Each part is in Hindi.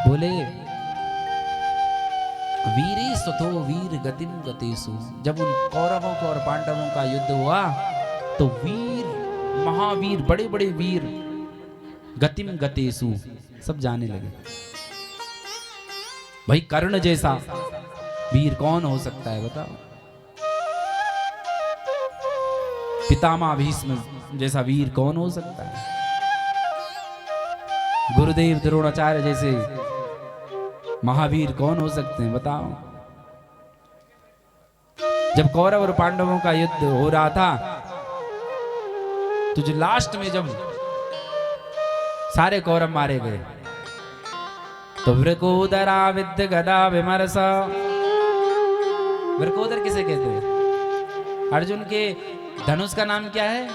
बोले वीरी सतो वीर गतिम गतेसु। जब उन कौरवों को और पांडवों का युद्ध हुआ तो वीर महावीर बड़े बड़े वीर गतिम गतेसु सब जाने लगे। भाई कर्ण जैसा वीर कौन हो सकता है बताओ। पितामह भीष्म जैसा वीर कौन हो सकता है। गुरुदेव द्रोणाचार्य जैसे महावीर कौन हो सकते हैं बताओ। जब कौरव और पांडवों का युद्ध हो रहा था तो जो लास्ट में जब सारे कौरव मारे गए तो वृकोदरा विद्य गदा विमर्श। वृकोदर किसे कहते हैं? अर्जुन के धनुष का नाम क्या है?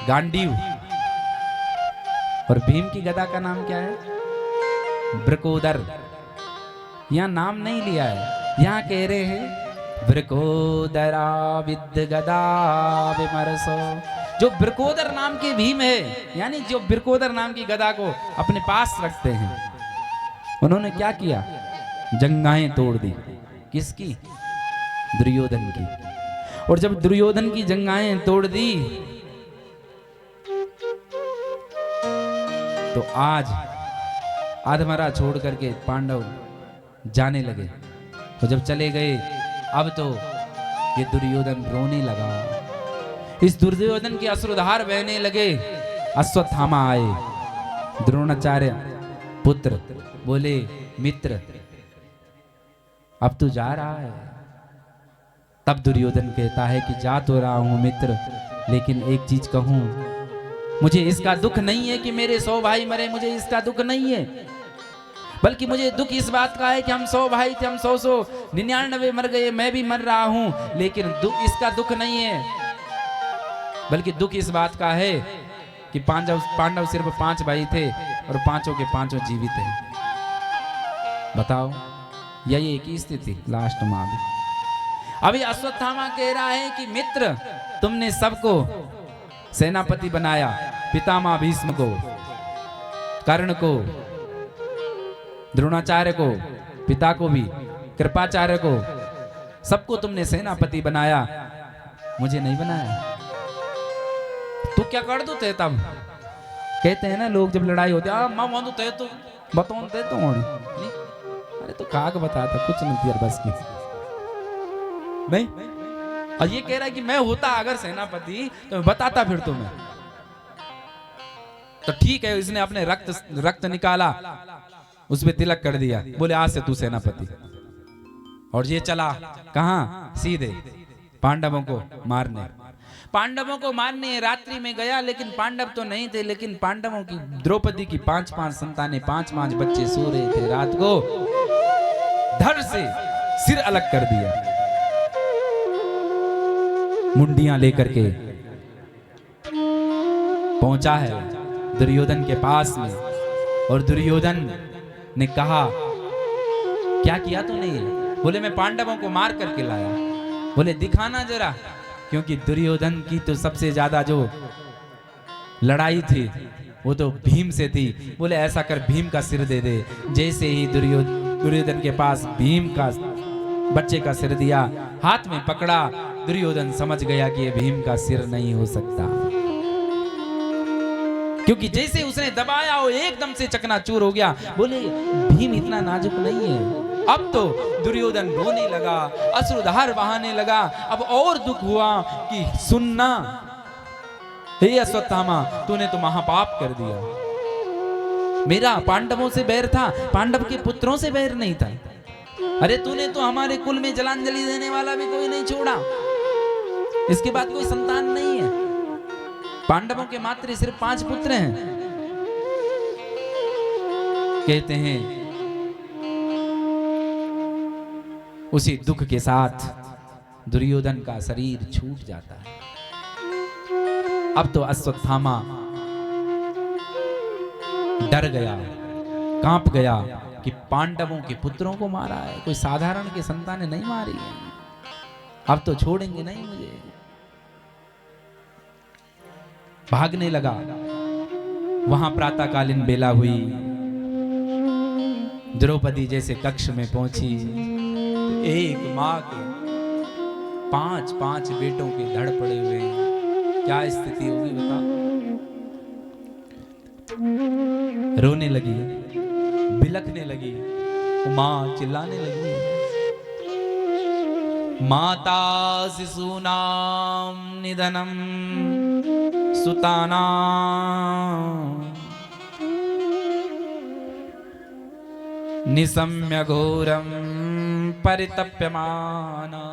गांडीव। और भीम की गदा का नाम क्या है? वृकोदर। यहां नाम नहीं लिया है, यहां कह रहे हैं वृकोदरा विद्य गदा विमर्श। जो वृकोदर नाम के भीम है, यानी जो वृकोदर नाम की गदा को अपने पास रखते हैं, उन्होंने क्या किया? जंगाएं तोड़ दी। किसकी? दुर्योधन की। और जब दुर्योधन की जंगाएं तोड़ दी तो आज आधमरा छोड़ करके पांडव जाने लगे। तो जब चले गए अब तो ये दुर्योधन रोने लगा। इस दुर्योधन के अश्रुधार बहने लगे। अश्वत्थामा आए, द्रोणाचार्य पुत्र बोले मित्र अब तू जा रहा है। तब दुर्योधन कहता है कि जा तो रहा हूं मित्र, लेकिन एक चीज कहूं, मुझे इसका दुख नहीं है कि मेरे 100 भाई मरे, मुझे इसका दुख नहीं है, बल्कि मुझे दुख इस बात का है कि हम 100 भाई थे, हम 199 मर गए, मैं भी मर रहा हूं, लेकिन इसका दुख नहीं है, बल्कि दुख इस बात का है कि पांडव सिर्फ 5 भाई थे और पांचों के पांचों जीवित हैं। बताओ, यही एक ही स्थिति लास्ट में अभी। अभी अश्वत्थामा कह रहा है कि मित्र तुमने सबको सेनापति बनाया, पितामह भीष्म को, कर्ण को, द्रोणाचार्य को, पिता को भी, कृपाचार्य को, सबको तुमने सेनापति बनाया, मुझे नहीं बनाया। तू क्या कर दो थे? तब कहते हैं ना लोग, जब लड़ाई होती है मां मानो थे तो बताओ थे तो नहीं, अरे तो काग बताता कुछ नहीं थी यार, बस की नहीं। और ये कह रहा है कि मैं होता अगर सेनापति तो मैं बताता फिर तुम्हें। तो ठीक है, इसने अपने रक्त निकाला, उस पे तिलक कर दिया, बोले आज से तू सेनापति। और ये चला कहां? सीधे पांडवों को मारने। पांडवों को मारने रात्रि में गया, लेकिन पांडव तो नहीं थे, लेकिन पांडवों की द्रौपदी की 5-5 संतानें, 5-5 बच्चे सो रहे थे। रात को धड़ से सिर अलग कर दिया, मुंडियां लेकर के पहुंचा है दुर्योधन के पास में। और दुर्योधन ने कहा क्या किया तूने ये? बोले मैं पांडवों को मार करके लाया। बोले दिखाना जरा, क्योंकि दुर्योधन की तो सबसे ज्यादा जो लड़ाई थी वो तो भीम से थी। बोले ऐसा कर, भीम का सिर दे दे। जैसे ही दुर्योधन के पास भीम का बच्चे का सिर दिया, हाथ में पकड़ा, दुर्योधन समझ गया कि ये भीम का सिर नहीं हो सकता, क्योंकि जैसे उसने दबाया वो एकदम से चकनाचूर हो गया। बोले भीम इतना नाजुक नहीं है। अब तो दुर्योधन रोने लगा, अश्रुधार बहाने लगा। अब और दुख हुआ कि सुनना, हे अश्वत्थामा तूने तो महापाप कर दिया। मेरा पांडवों से बैर था, पांडव के पुत्रों से बैर नहीं था। अरे तूने तो हमारे कुल में जलांजलि देने वाला भी कोई नहीं छोड़ा, इसके बाद कोई संतान नहीं है। पांडवों के मात्र सिर्फ 5 पुत्र हैं। कहते हैं उसी दुख के साथ दुर्योधन का शरीर छूट जाता है। अब तो अश्वत्थामा डर गया, कांप गया कि पांडवों के पुत्रों को मारा है, कोई साधारण के संतान नहीं मारी है, अब तो छोड़ेंगे नहीं मुझे। भागने लगा। वहां प्रातःकालीन बेला हुई, द्रौपदी जैसे कक्ष में पहुंची, एक माँ के 5-5 बेटों के धड़ पड़े हुए हैं। क्या स्थिति होगी बता। रोने लगी, बिलखने लगी, माँ चिल्लाने लगी, माता शिशूनाम निधनम सुतानाम निशम्य घोरम परितप्यमाना।